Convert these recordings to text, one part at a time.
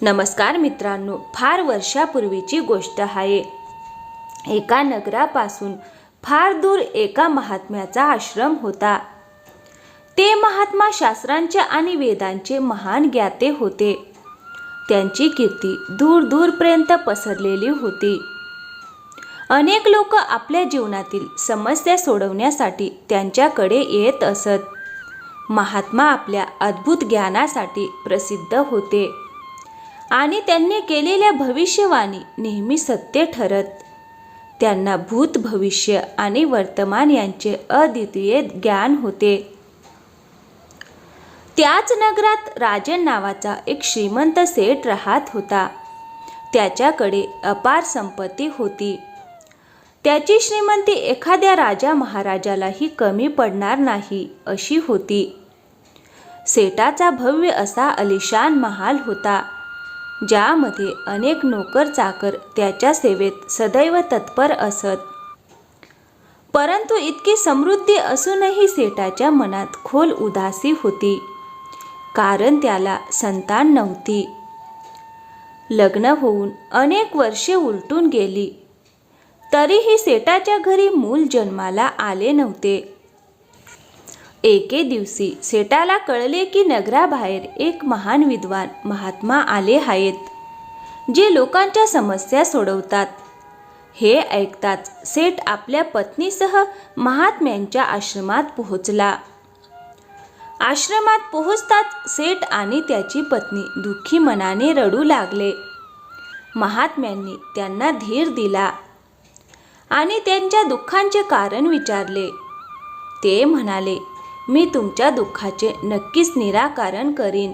नमस्कार मित्रांनो, फार वर्षापूर्वीची गोष्ट आहे. एका नगरापासून फार दूर एका महात्म्याचा आश्रम होता. ते महात्मा शास्त्रांचे आणि वेदांचे महान ज्ञाते होते. त्यांची कीर्ती दूर दूरपर्यंत पसरलेली होती. अनेक लोक आपल्या जीवनातील समस्या सोडवण्यासाठी त्यांच्याकडे येत असत. महात्मा आपल्या अद्भुत ज्ञानासाठी प्रसिद्ध होते आणि त्यांनी केलेल्या भविष्यवाणी नेहमी सत्य ठरत. त्यांना भूत, भविष्य आणि वर्तमान यांचे अद्वितीय ज्ञान होते. त्याच नगरात राजन नावाचा एक श्रीमंत सेठ राहत होता. त्याच्याकडे अपार संपत्ती होती. त्याची श्रीमंती एखाद्या राजा महाराजालाही कमी पडणार नाही अशी होती. सेठाचा भव्य असा आलिशान महाल होता, ज्यामध्ये अनेक नोकर चाकर त्याच्या सेवेत सदैव तत्पर असत. परंतु इतकी समृद्धी असूनही सेठाच्या मनात खोल उदासी होती, कारण त्याला संतान नव्हती. लग्न होऊन अनेक वर्षे उलटून गेली, तरीही सेठाच्या घरी मूल जन्माला आले नव्हते. एके दिवशी सेठाला कळले की नगराबाहेर एक महान विद्वान महात्मा आले आहेत, जे लोकांच्या समस्या सोडवतात. हे ऐकताच सेठ आपल्या पत्नीसह महात्म्यांच्या आश्रमात पोहोचला. आश्रमात पोहोचताच सेठ आणि त्याची पत्नी दुःखी मनाने रडू लागले. महात्म्यांनी त्यांना धीर दिला आणि त्यांच्या दुःखांचे कारण विचारले. ते म्हणाले, मी तुमच्या दुःखाचे नक्कीच निराकरण करीन.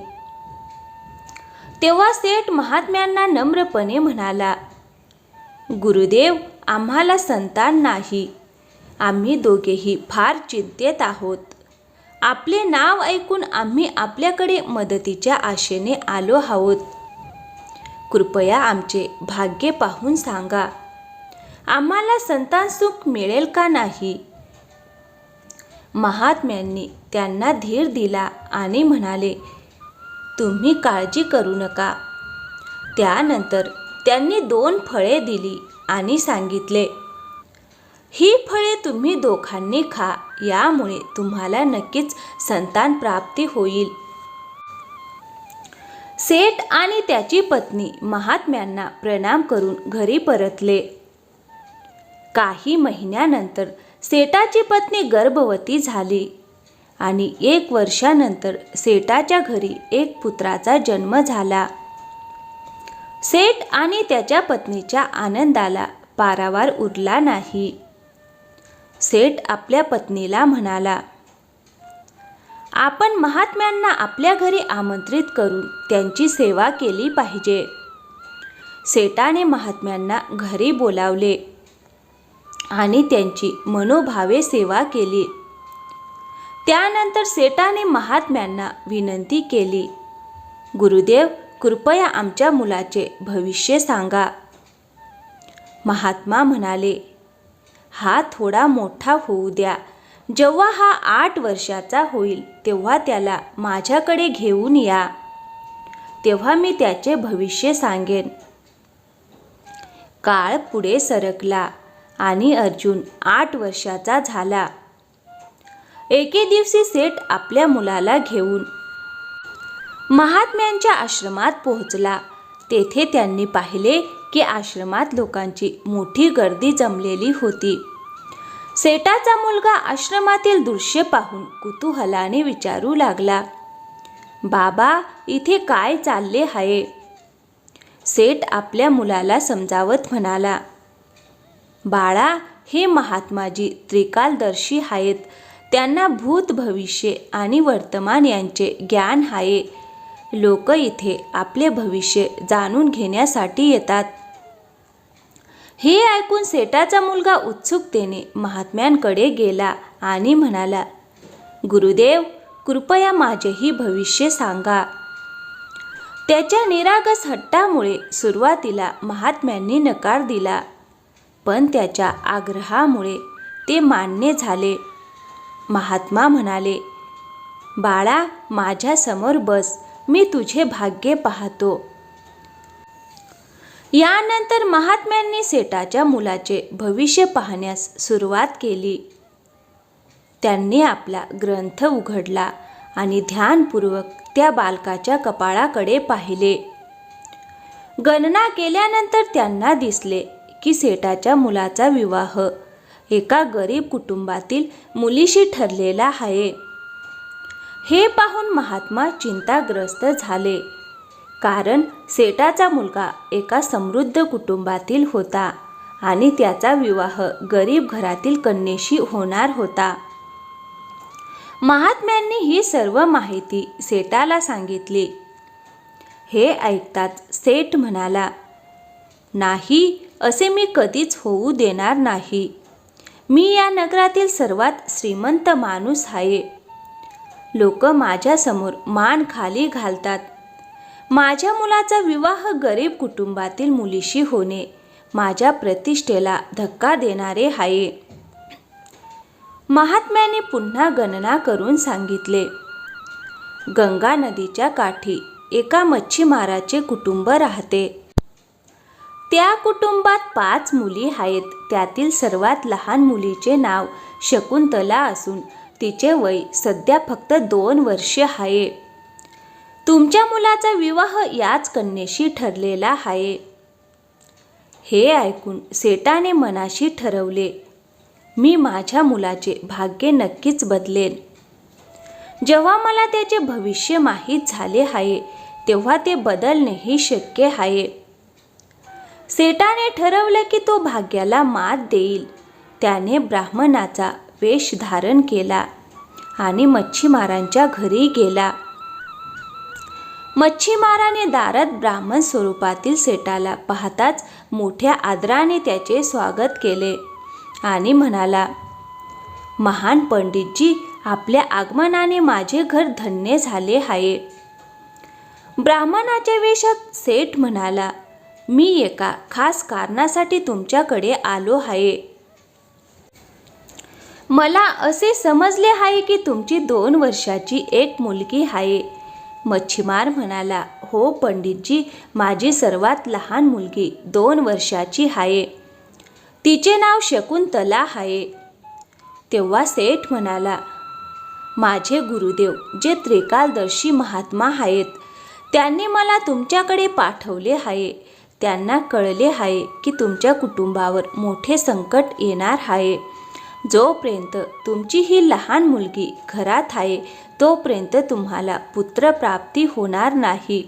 तेव्हा सेठ महात्म्यांना नम्रपणे म्हणाला, गुरुदेव, आम्हाला संतान नाही. आम्ही दोघेही फार चिंतेत आहोत. आपले नाव ऐकून आम्ही आपल्याकडे मदतीच्या आशेने आलो आहोत. कृपया आमचे भाग्य पाहून सांगा, आम्हाला संतान सुख मिळेल का नाही. महात्म्यांनी त्यांना धीर दिला आणि म्हणाले, तुम्ही काळजी करू नका. त्यानंतर त्यांनी 2 फळे दिली आणि सांगितले, ही फळे तुम्ही दोघांनी खा. यामुळे तुम्हाला नक्कीच संतान प्राप्ती होईल. सेठ आणि त्याची पत्नी महात्म्यांना प्रणाम करून घरी परतले. काही महिन्यानंतर सेठाची पत्नी गर्भवती झाली आणि 1 वर्षानंतर सेठाच्या घरी एक पुत्राचा जन्म झाला. सेठ आणि त्याच्या पत्नीच्या आनंदाला पारावार उरला नाही. सेठ आपल्या पत्नीला म्हणाला, आपण महात्म्यांना आपल्या घरी आमंत्रित करून त्यांची सेवा केली पाहिजे. सेठाने महात्म्यांना घरी बोलावले आणि त्यांची मनोभावे सेवा केली. त्यानंतर सेठाने महात्म्यांना विनंती केली, गुरुदेव, कृपया आमच्या मुलाचे भविष्य सांगा. महात्मा म्हणाले, हा थोडा मोठा होऊ द्या. जेव्हा हा 8 वर्षाचा होईल तेव्हा त्याला माझ्याकडे घेऊन या. तेव्हा मी त्याचे भविष्य सांगेन. काळ पुढे सरकला आणि अर्जुन 8 वर्षाचा झाला. एके दिवशी सेठ आपल्या मुलाला घेऊन महात्म्यांच्या आश्रमात पोहोचला. तेथे त्यांनी पाहिले की आश्रमात लोकांची मोठी गर्दी जमलेली होती. सेठाचा मुलगा आश्रमातील दृश्य पाहून कुतूहलाने विचारू लागला, बाबा, इथे काय चालले आहे. सेठ आपल्या मुलाला समजावत म्हणाला, बाळा, हे महात्माजी त्रिकालदर्शी आहेत. त्यांना भूत, भविष्य आणि वर्तमान यांचे ज्ञान आहे. लोक इथे आपले भविष्य जाणून घेण्यासाठी येतात. हे ऐकून सेठाचा मुलगा उत्सुकतेने महात्म्यांकडे गेला आणि म्हणाला, गुरुदेव, कृपया माझेही भविष्य सांगा. त्याच्या निरागस हट्टामुळे सुरुवातीला महात्म्यांनी नकार दिला, पण त्याच्या आग्रहामुळे ते मान्य झाले. महात्मा म्हणाले, बाळा, माझ्या समोर बस. मी तुझे भाग्य पाहतो. यानंतर महात्म्यांनी सेठाच्या मुलाचे भविष्य पाहण्यास सुरुवात केली. त्यांनी आपला ग्रंथ उघडला आणि ध्यानपूर्वक त्या बालकाच्या कपाळाकडे पाहिले. गणना केल्यानंतर त्यांना दिसले की सेठाच्या मुलाचा विवाह एका गरीब कुटुंबातील मुलीशी ठरलेला आहे. हे पाहून महात्मा चिंताग्रस्त झाले, कारण सेठाचा मुलगा एका समृद्ध कुटुंबातील होता आणि त्याचा विवाह गरीब घरातील कन्येशी होणार होता. महात्म्यांनी ही सर्व माहिती सेठाला सांगितली. हे ऐकताच सेठ म्हणाला, नाही, असे मी कधीच होऊ देणार नाही. मी या नगरातील सर्वात श्रीमंत माणूस आहे. लोक माझ्यासमोर मान खाली घालतात. माझ्या मुलाचा विवाह गरीब कुटुंबातील मुलीशी होणे माझ्या प्रतिष्ठेला धक्का देणारे आहे. महात्म्यांनी पुन्हा गणना करून सांगितले. गंगा नदीच्या काठी एका मच्छीमाराचे कुटुंब राहते. त्या कुटुंबात 5 मुली आहेत. त्यातील सर्वात लहान मुलीचे नाव शकुंतला असून तिचे वय सध्या फक्त 2 वर्षे आहे. तुमच्या मुलाचा विवाह याच कन्येशी ठरलेला आहे. हे ऐकून सेठाने मनाशी ठरवले, मी माझ्या मुलाचे भाग्य नक्कीच बदलेन. जेव्हा मला त्याचे भविष्य माहीत झाले आहे तेव्हा ते बदलणेही शक्य आहे. सेठाने ठरवले की तो भाग्याला मात देईल. त्याने ब्राह्मणाचा वेश धारण केला आणि मच्छीमारांच्या घरी गेला. मच्छीमाराने दारात ब्राह्मण स्वरूपातील सेठाला पाहताच मोठ्या आदराने त्याचे स्वागत केले आणि म्हणाला, महान पंडितजी, आपल्या आगमनाने माझे घर धन्य झाले आहे. ब्राह्मणाच्या वेशात सेठ म्हणाला, मी एका खास कारणासाठी तुमच्याकडे आलो आहे. मला असे समजले आहे की तुमची 2 वर्षाची एक मुलगी आहे. मच्छीमार म्हणाला, हो पंडितजी, माझी सर्वात लहान मुलगी 2 वर्षाची आहे. तिचे नाव शकुंतला आहे. तेव्हा सेठ म्हणाला, माझे गुरुदेव जे त्रिकालदर्शी महात्मा आहेत, त्यांनी मला तुमच्याकडे पाठवले आहे. त्यांना कळले आहे की तुमच्या कुटुंबावर मोठे संकट येणार आहे. जोपर्यंत तुमची ही लहान मुलगी घरात आहे तोपर्यंत तुम्हाला पुत्रप्राप्ती होणार नाही.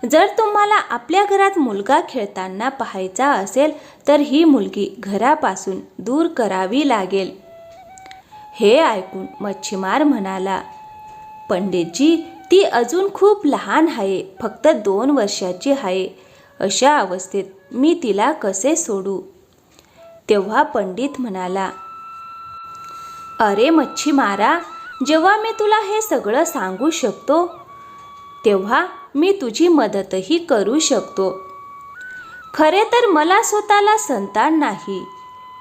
जर तुम्हाला आपल्या घरात मुलगा खेळताना पाहायचा असेल तर ही मुलगी घरापासून दूर करावी लागेल. हे ऐकून मच्छीमार म्हणाला, पंडितजी, ती अजून खूप लहान आहे, फक्त 2 वर्षाची आहे. अशा अवस्थेत मी तिला कसे सोडू? तेव्हा पंडित म्हणाला, अरे मच्छीमारा, जेव्हा मी तुला हे सगळं सांगू शकतो तेव्हा मी तुझी मदतही करू शकतो. खरे तर मला स्वतःला संतान नाही.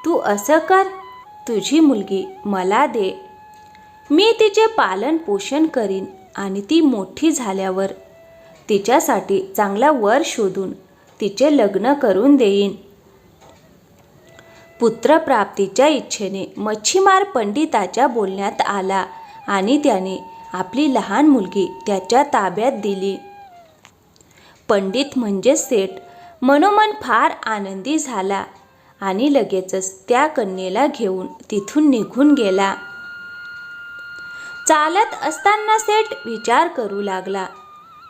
तू असं कर, तुझी मुलगी मला दे. मी तिचे पालन पोषण करीन आणि ती मोठी झाल्यावर तिच्यासाठी चांगला वर शोधून तिचे लग्न करून देईन. पुत्रप्राप्तीच्या इच्छेने मच्छीमार पंडिताच्या बोलण्यात आला आणि त्याने आपली लहान मुलगी त्याच्या ताब्यात दिली. पंडित म्हणजे सेठ मनोमन फार आनंदी झाला आणि लगेचच त्या कन्येला घेऊन तिथून निघून गेला. चालत असताना सेठ विचार करू लागला,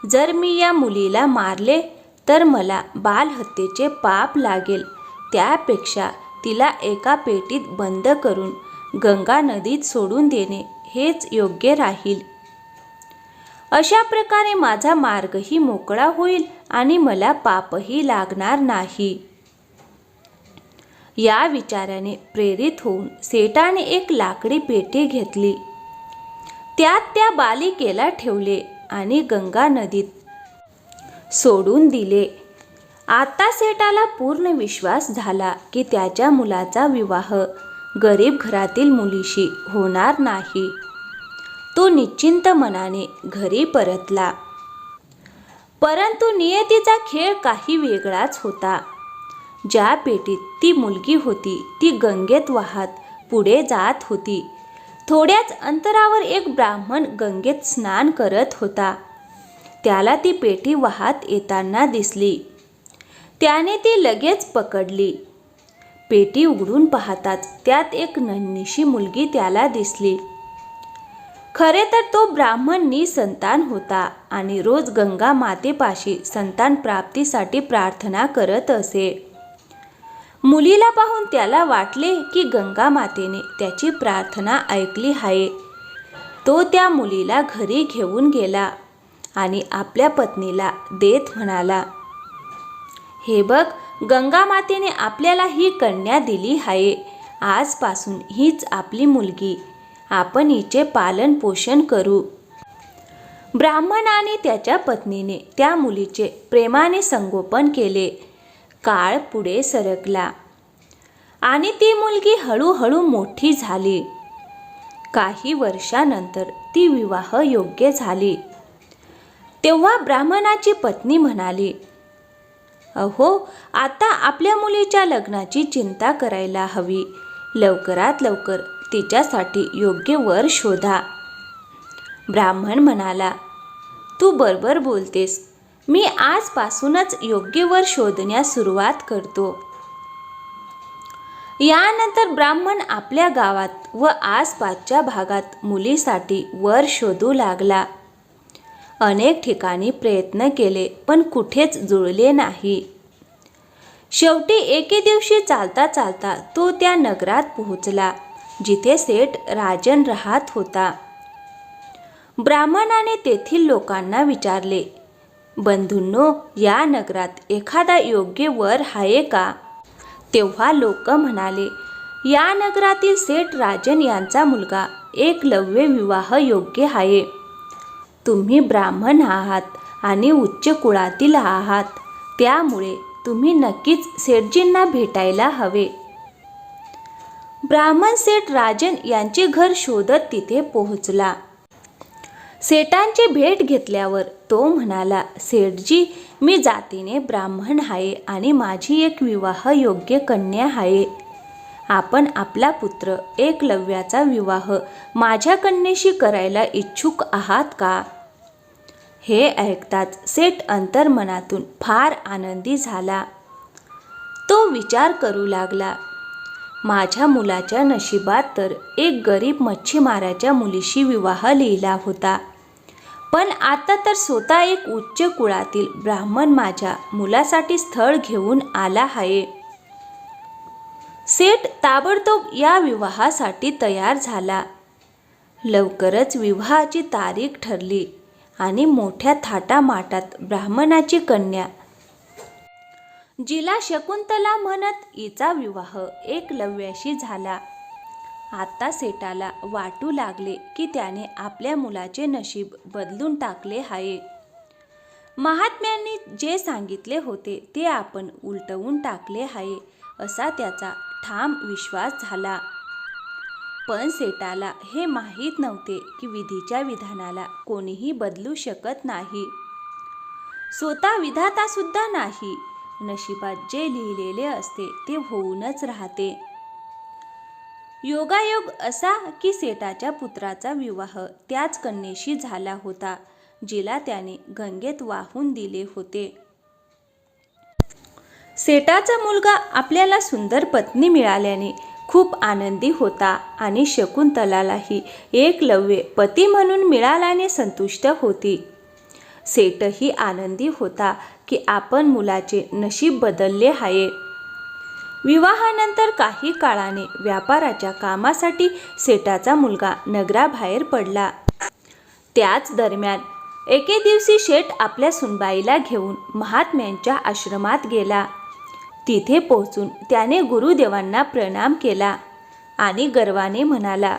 जर मी या मुलीला मारले तर मला बालहत्येचे पाप लागेल. त्यापेक्षा तिला एका पेटीत बंद करून गंगा नदीत सोडून देणे हेच योग्य राहील. अशा प्रकारे माझा मार्गही मोकळा होईल आणि मला पापही लागणार नाही. या विचाराने प्रेरित होऊन सेठाने एक लाकडी पेटी घेतली. त्यात त्या बालिकेला ठेवले आणि गंगा नदीत सोडून दिले. आता सेठाला पूर्ण विश्वास झाला की त्याच्या मुलाचा विवाह गरीब घरातील मुलीशी होणार नाही. तो निश्चिंत मनाने घरी परतला. परंतु नियतीचा खेळ काही वेगळाच होता. ज्या पेटीत ती मुलगी होती ती गंगेत वाहत पुढे जात होती. थोड्याच अंतरावर एक ब्राह्मण गंगेत स्नान करत होता. त्याला ती पेटी वाहत येताना दिसली. त्याने ती लगेच पकडली. पेटी उघडून पाहताच त्यात एक नन्हीशी मुलगी त्याला दिसली. खरे तर तो ब्राह्मण निसंतान होता आणि रोज गंगा मातेपाशी संतान प्राप्तीसाठी प्रार्थना करत असे. मुलीला पाहून त्याला वाटले की गंगा मातेने त्याची प्रार्थना ऐकली आहे. तो त्या मुलीला घरी घेऊन गेला आणि आपल्या पत्नीला देत म्हणाला, हे बघ, गंगा मातेने आपल्याला ही कन्या दिली आहे. आजपासून हीच आपली मुलगी. आपण हिचे पालन पोषण करू. ब्राह्मण आणि त्याच्या पत्नीने त्या मुलीचे प्रेमाने संगोपन केले. काळ पुढे सरकला आणि ती मुलगी हळूहळू मोठी झाली. काही वर्षानंतर ती विवाह योग्य झाली. तेव्हा ब्राह्मणाची पत्नी म्हणाली, अहो, आता आपल्या मुलीच्या लग्नाची चिंता करायला हवी. लवकरात लवकर तिच्यासाठी योग्य वर शोधा. ब्राह्मण म्हणाला, तू बरोबर बोलतेस. मी आजपासूनच योग्य वर शोधण्यास सुरुवात करतो. यानंतर ब्राह्मण आपल्या गावात व आसपासच्या भागात मुलीसाठी वर शोधू लागला. अनेक ठिकाणी प्रयत्न केले पण कुठेच जुळले नाही. शेवटी एके दिवशी चालता चालता तो त्या नगरात पोहोचला जिथे सेठ राजन राहत होता. ब्राह्मणाने तेथील लोकांना विचारले, बंधूंनो, या नगरात एखादा योग्य वर आहे का? तेव्हा लोक म्हणाले, या नगरातील सेठ राजन यांचा मुलगा एकलव्य विवाह योग्य आहे. तुम्ही ब्राह्मण आहात आणि उच्च कुळातील आहात, त्यामुळे तुम्ही नक्कीच सेठजींना भेटायला हवे. ब्राह्मण सेठ राजन यांचे घर शोधत तिथे पोहोचला. सेठांची भेट घेतल्यावर तो म्हणाला, सेठजी, मी जातीने ब्राह्मण आहे आणि माझी एक विवाह योग्य कन्या आहे. आपण आपला पुत्र एकलव्याचा विवाह माझ्या कन्येशी करायला इच्छुक आहात का? हे ऐकताच सेठ अंतर्मनातून फार आनंदी झाला. तो विचार करू लागला, माझ्या मुलाच्या नशिबात तर एक गरीब मच्छीमाराच्या मुलीशी विवाह लिहिला होता, पण आता तर स्वतः एक उच्च कुळातील ब्राह्मण माझ्या मुलासाठी स्थळ घेऊन आला आहे. सेठ ताबडतोब या विवाहासाठी तयार झाला. लवकरच विवाहाची तारीख ठरली आणि मोठ्या थाटामाटात ब्राह्मणाची कन्या, जिला शकुंतला म्हणत, हिचा विवाह एकलव्याशी झाला. आता सेठाला वाटू लागले की त्याने आपल्या मुलाचे नशीब बदलून टाकले आहे. महात्म्यांनी जे सांगितले होते ते आपण उलटवून टाकले आहे असा त्याचा ठाम विश्वास झाला. पण सेठाला हे माहीत नव्हते की विधीच्या विधानाला कोणीही बदलू शकत नाही. स्वतः विधाता सुद्धा नाही. नशिबात जे लिहिलेले असते ते होऊनच राहते. योगायोग असा की सेठाच्या पुत्राचा विवाह त्याच कन्येशी झाला होता जिला त्याने गंगेत वाहून दिले होते. सेठाचा मुलगा आपल्याला सुंदर पत्नी मिळाल्याने खूप आनंदी होता आणि शकुंतलालाही एकलव्य पती म्हणून मिळाल्याने संतुष्ट होती. सेठही आनंदी होता की आपण मुलाचे नशीब बदलले आहे. विवाहानंतर काही काळाने व्यापाराच्या कामासाठी सेठाचा मुलगा नगराबाहेर पडला. त्याच दरम्यान एके दिवशी शेठ आपल्या सुनबाईला घेऊन महात्म्यांच्या आश्रमात गेला. तिथे पोहोचून त्याने गुरुदेवांना प्रणाम केला आणि गर्वाने म्हणाला,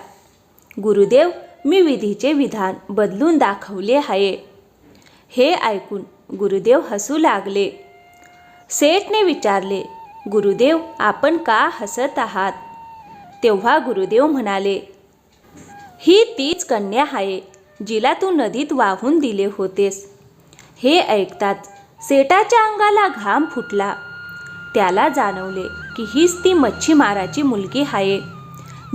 गुरुदेव, मी विधीचे विधान बदलून दाखवले आहे. हे ऐकून गुरुदेव हसू लागले. सेठने विचारले, गुरुदेव, आपण का हसत आहात? तेव्हा गुरुदेव म्हणाले, ही तीच कन्या आहे जिला तू नदीत वाहून दिले होतेस. हे ऐकताच सेठाच्या अंगाला घाम फुटला. त्याला जाणवले की हीच ती मच्छीमाराची मुलगी आहे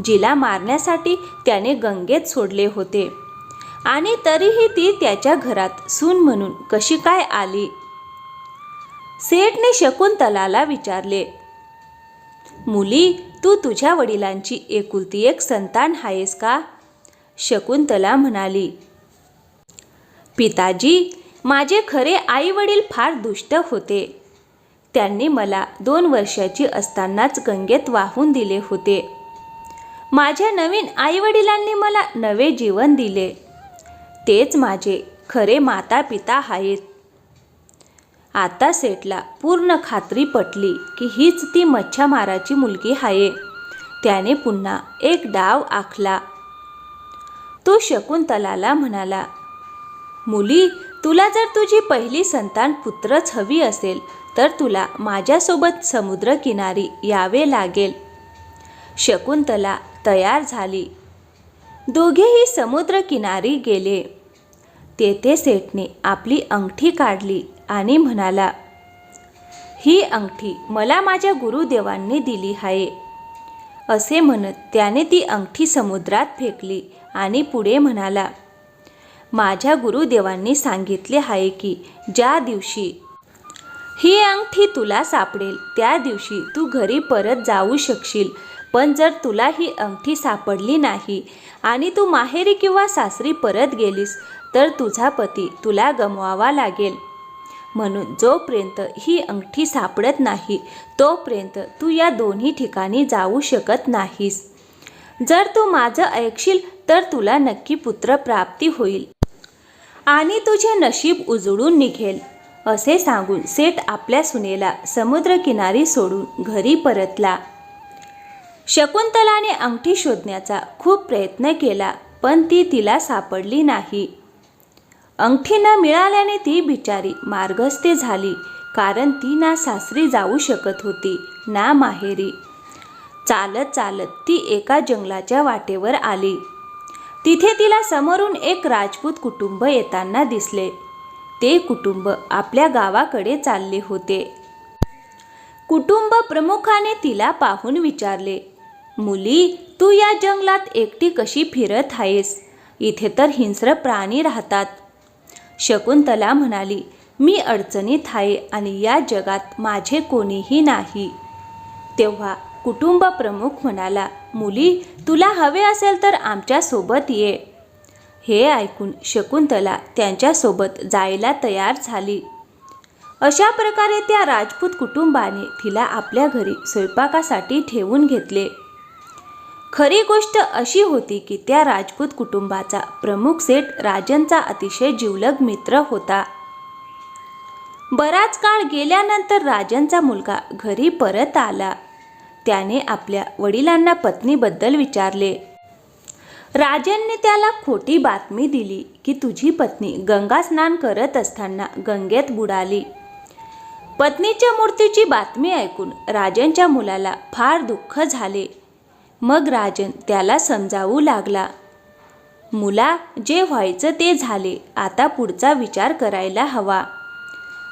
जिला मारण्यासाठी त्याने गंगेत सोडले होते, आणि तरीही ती त्याच्या घरात सून म्हणून कशी काय आली. सेठने शकुंतलाला विचारले, मुली, तू तुझ्या वडिलांची एकुलती एक संतान आहेस का? शकुंतला म्हणाली, पिताजी, माझे खरे आई वडील फार दुष्ट होते. त्यांनी मला 2 वर्षाची असतानाच गंगेत वाहून दिले होते. माझ्या नवीन आई वडिलांनी मला नवे जीवन दिले. तेच माझे खरे माता पिता आहेत. आता सेठला पूर्ण खात्री पटली की हीच ती मच्छीमाराची मुलगी आहे. त्याने पुन्हा एक डाव आखला. तो शकुंतलाला म्हणाला, मुली, तुला जर तुझी पहिली संतान पुत्रच हवी असेल तर तुला माझ्यासोबत समुद्रकिनारी यावे लागेल. शकुंतला तयार झाली. दोघेही समुद्रकिनारी गेले. तेथे सेठने आपली अंगठी काढली आणि म्हणाला, ही अंगठी मला माझ्या गुरुदेवांनी दिली आहे. असे म्हणत त्याने ती अंगठी समुद्रात फेकली आणि पुढे म्हणाला, माझ्या गुरुदेवांनी सांगितले आहे की ज्या दिवशी ही अंगठी तुला सापडेल त्या दिवशी तू घरी परत जाऊ शकशील. पण जर तुला ही अंगठी सापडली नाही आणि तू माहेरी किंवा सासरी परत गेलीस तर तुझा पती तुला गमवावा लागेल. म्हणून जोपर्यंत ही अंगठी सापडत नाही तोपर्यंत तू या दोन्ही ठिकाणी जाऊ शकत नाहीस. जर तू माझं ऐकशील तर तुला नक्की पुत्रप्राप्ती होईल आणि तुझे नशीब उजळून निघेल. असे सांगून सेठ आपल्या सुनेला समुद्रकिनारी सोडून घरी परतला. शकुंतलाने अंगठी शोधण्याचा खूप प्रयत्न केला, पण ती तिला सापडली नाही. अंगठी न मिळाल्याने ती बिचारी मार्गस्थे झाली, कारण ती ना सासरी जाऊ शकत होती ना माहेरी. चालत चालत ती एका जंगलाच्या वाटेवर आली. तिथे तिला समोरून एक राजपूत कुटुंब येताना दिसले. ते कुटुंब आपल्या गावाकडे चालले होते. कुटुंब प्रमुखाने तिला पाहून विचारले, मुली, तू या जंगलात एकटी कशी फिरत आहेस? इथे तर हिंस्र प्राणी राहतात. शकुंतला म्हणाली, मी अडचणीत आहे आणि या जगात माझे कोणीही नाही. तेव्हा कुटुंब प्रमुख म्हणाला, मुली, तुला हवे असेल तर आमच्या सोबत ये. हे ऐकून शकुंतला त्यांच्यासोबत जायला तयार झाली. अशा प्रकारे त्या राजपूत कुटुंबाने तिला आपल्या घरी स्वयंपाकासाठी ठेवून घेतले. खरी गोष्ट अशी होती की त्या राजपूत कुटुंबाचा प्रमुख सेठ राजनचा अतिशय जिवलग मित्र होता. बराच काळ गेल्यानंतर राजनचा मुलगा घरी परत आला. त्याने आपल्या वडिलांना पत्नीबद्दल विचारले. राजनने त्याला खोटी बातमी दिली की तुझी पत्नी गंगा स्नान करत असताना गंगेत बुडाली. पत्नीच्या मृत्यूची बातमी ऐकून राजनच्या मुलाला फार दुःख झाले. मग राजन त्याला समजावू लागला, मुला, जे व्हायचं ते झाले. आता पुढचा विचार करायला हवा.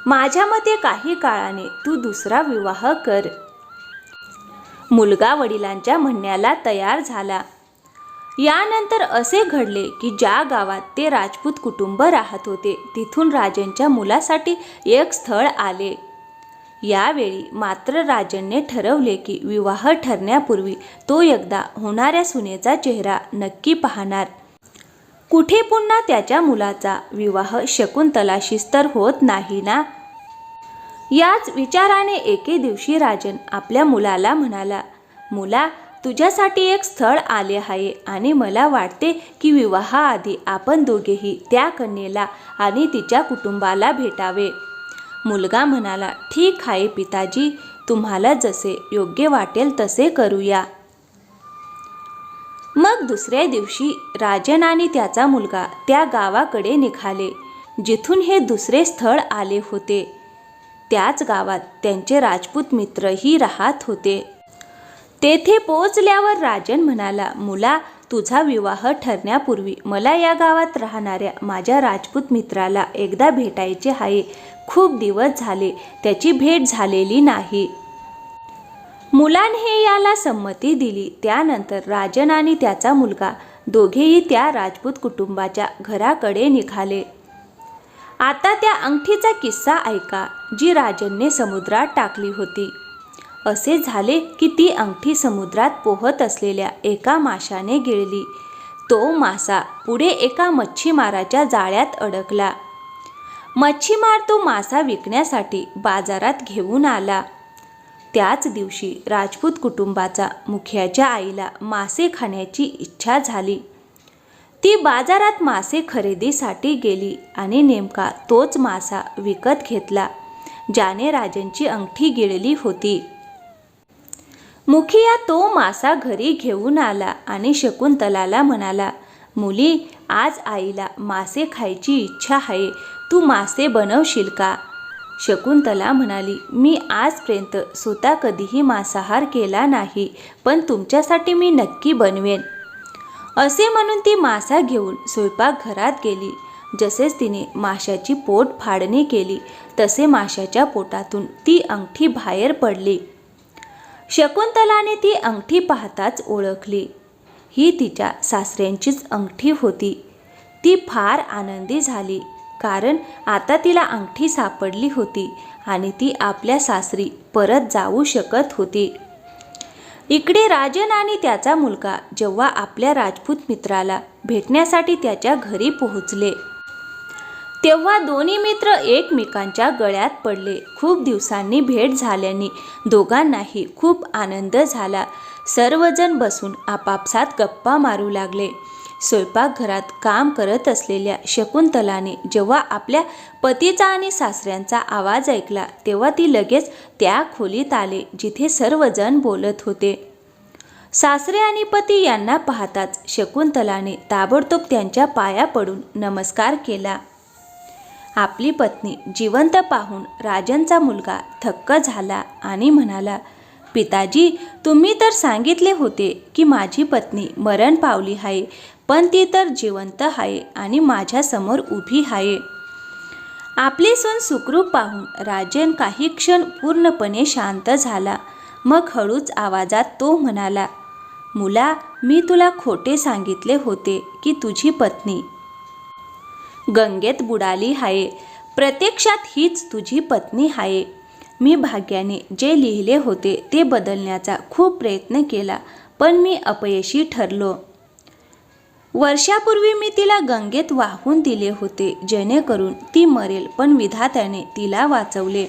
माझ्या मते काही काळाने तू दुसरा विवाह कर. मुलगा वडिलांच्या म्हणण्याला तयार झाला. यानंतर असे घडले की ज्या गावात ते राजपूत कुटुंब राहत होते तिथून राजनच्या मुलासाठी एक स्थळ आले. यावेळी मात्र राजनने ठरवले की विवाह ठरण्यापूर्वी तो एकदा होणाऱ्या सुनेचा चेहरा नक्की पाहणार. कुठे पुन्हा त्याच्या मुलाचा विवाह शकुंतलाशीच तर होत नाही ना. याच विचाराने एके दिवशी राजन आपल्या मुलाला म्हणाला, मुला, तुझ्यासाठी एक स्थळ आले आहे आणि मला वाटते की विवाहाआधी आपण दोघेही त्या कन्येला आणि तिच्या कुटुंबाला भेटावे. मुलगा म्हणाला, ठीक आहे पिताजी, तुम्हाला जसे योग्य वाटेल तसे करूया. मग दुसऱ्या दिवशी राजन आणि त्याचा मुलगा त्या गावाकडे निघाले जिथून हे दुसरे स्थळ आले होते. त्याच गावात त्यांचे राजपूत मित्रही राहत होते. तेथे पोहोचल्यावर राजन म्हणाला, मुला, तुझा विवाह ठरण्यापूर्वी मला या गावात राहणाऱ्या माझ्या राजपूत मित्राला एकदा भेटायचे आहे. खूप दिवस झाले त्याची भेट झालेली नाही. मुलाने याला संमती दिली. त्यानंतर राजन आणि त्याचा मुलगा दोघेही त्या राजपूत कुटुंबाच्या घराकडे निघाले. आता त्या अंगठीचा किस्सा ऐका, जी राजनने समुद्रात टाकली होती. असे झाले की ती अंगठी समुद्रात पोहत असलेल्या एका माशाने गिळली. तो मासा पुढे एका मच्छीमाराच्या जाळ्यात अडकला. मच्छीमार तो मासा विकण्यासाठी बाजारात घेऊन आला. त्याच दिवशी राजपूत कुटुंबाचा मुखियाच्या आईला मासे खाण्याची इच्छा झाली. ती बाजारात मासे खरेदीसाठी गेली आणि नेमका तोच मासा विकत घेतला ज्याने राजनची अंगठी गिळली होती. मुखिया तो मासा घरी घेऊन आला आणि शकुंतलाला म्हणाला, मुली, आज आईला मासे खायची इच्छा आहे. तू मासे बनवशील का? शकुंतला म्हणाली, मी आजपर्यंत स्वतः कधीही मांसाहार केला नाही, पण तुमच्यासाठी मी नक्की बनवेन. असे म्हणून ती मासा घेऊन स्वयंपाकघरात गेली. जसेच तिने माशाची पोट फाडणी केली तसे माशाच्या पोटातून ती अंगठी बाहेर पडली. शकुंतलाने ती अंगठी पाहताच ओळखली. ही तिच्या सासऱ्यांचीच अंगठी होती. ती फार आनंदी झाली, कारण आता तिला अंगठी सापडली होती आणि ती आपल्या सासरी परत जाऊ शकत होती. इकडे राजन आणि त्याचा मुलगा जेव्हा आपल्या राजपूत मित्राला भेटण्यासाठी त्याच्या घरी पोहोचले तेव्हा दोन्ही मित्र एकमेकांच्या गळ्यात पडले. खूप दिवसांनी भेट झाल्याने दोघांनाही खूप आनंद झाला. सर्वजण बसून आपापसात गप्पा मारू लागले. स्वयंपाकघरात काम करत असलेल्या शकुंतलाने जेव्हा आपल्या पतीचा आणि सासऱ्यांचा आवाज ऐकला तेव्हा ती लगेच त्या खोलीत आले जिथे सर्वजण बोलत होते. सासरे आणि पती यांना पाहताच शकुंतलाने ताबडतोब त्यांच्या पाया पडून नमस्कार केला. आपली पत्नी जिवंत पाहून राजनचा मुलगा थक्क झाला आणि म्हणाला, पिताजी, तुम्ही तर सांगितले होते की माझी पत्नी मरण पावली आहे, पण ती तर जिवंत आहे आणि माझ्यासमोर उभी आहे. आपली सून सुखरूप पाहून राजन काही क्षण पूर्णपणे शांत झाला. मग हळूच आवाजात तो म्हणाला, मुला, मी तुला खोटे सांगितले होते की तुझी पत्नी गंगेत बुडाली आहे. प्रत्यक्षात हीच तुझी पत्नी आहे. मी भाग्याने जे लिहिले होते ते बदलण्याचा खूप प्रयत्न केला, पण मी अपयशी ठरलो. वर्षापूर्वी मी तिला गंगेत वाहून दिले होते जेणेकरून ती मरेल, पण विधात्याने तिला वाचवले.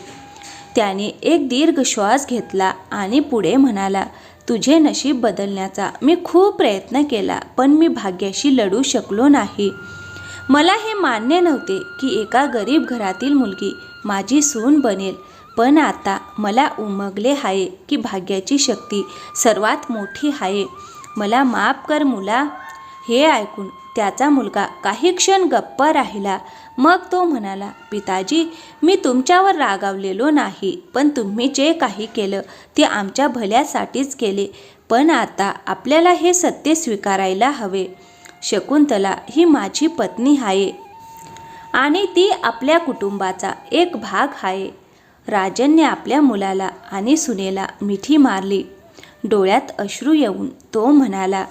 त्याने एक दीर्घ श्वास घेतला आणि पुढे म्हणाला, तुझे नशीब बदलण्याचा मी खूप प्रयत्न केला, पण मी भाग्याशी लढू शकलो नाही. मला हे मान्य नव्हते की एका गरीब घरातील मुलगी माझी सून बनेल, पण आता मला उमगले आहे की भाग्याची शक्ती सर्वात मोठी आहे. मला माफ कर मुला. हे ऐकून त्याचा मुलगा काही क्षण गप्प राहिला. मग तो म्हणाला, पिताजी, मी तुमच्यावर रागावलेलो नाही, पण तुम्ही जे काही केलं ते आमच्या भल्यासाठीच केले. पण आता आपल्याला हे सत्य स्वीकारायला हवे. शकुंतला ही माझी पत्नी आहे आणि ती आपल्या कुटुंबाचा एक भाग आहे. राजनने आपल्या मुलाला आणि सुनेला मिठी मारली. डोळ्यात अश्रू येऊन तो म्हणाला,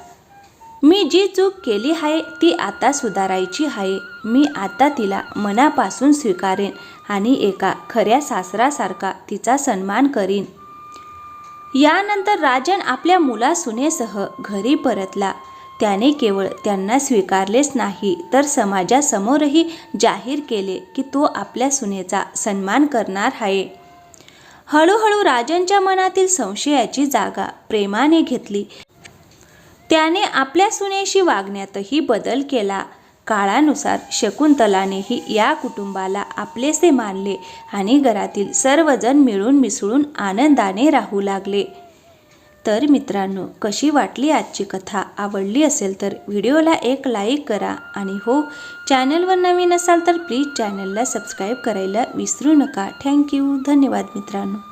मी जी चूक केली आहे ती आता सुधारायची आहे. मी आता तिला मनापासून स्वीकारेन आणि एका खऱ्या सासरासारखा तिचा सन्मान करीन. यानंतर राजन आपल्या मुला सुनेसह घरी परतला. त्याने केवळ त्यांना स्वीकारलेच नाही तर समाजासमोरही जाहीर केले की तो आपल्या सुनेचा सन्मान करणार आहे. हळूहळू राजनच्या मनातील संशयाची जागा प्रेमाने घेतली. त्याने आपल्या सुनेशी वागण्यातही बदल केला. काळानुसार शकुंतलानेही या कुटुंबाला आपलेसे मानले आणि घरातील सर्वजण मिळून मिसळून आनंदाने राहू लागले. तर मित्रांनो, कशी वाटली आजची कथा? आवडली असेल तर व्हिडिओला एक लाईक करा आणि हो, चॅनलवर नवीन असाल तर प्लीज चॅनलला सबस्क्राईब करायला विसरू नका. थँक्यू. धन्यवाद मित्रांनो.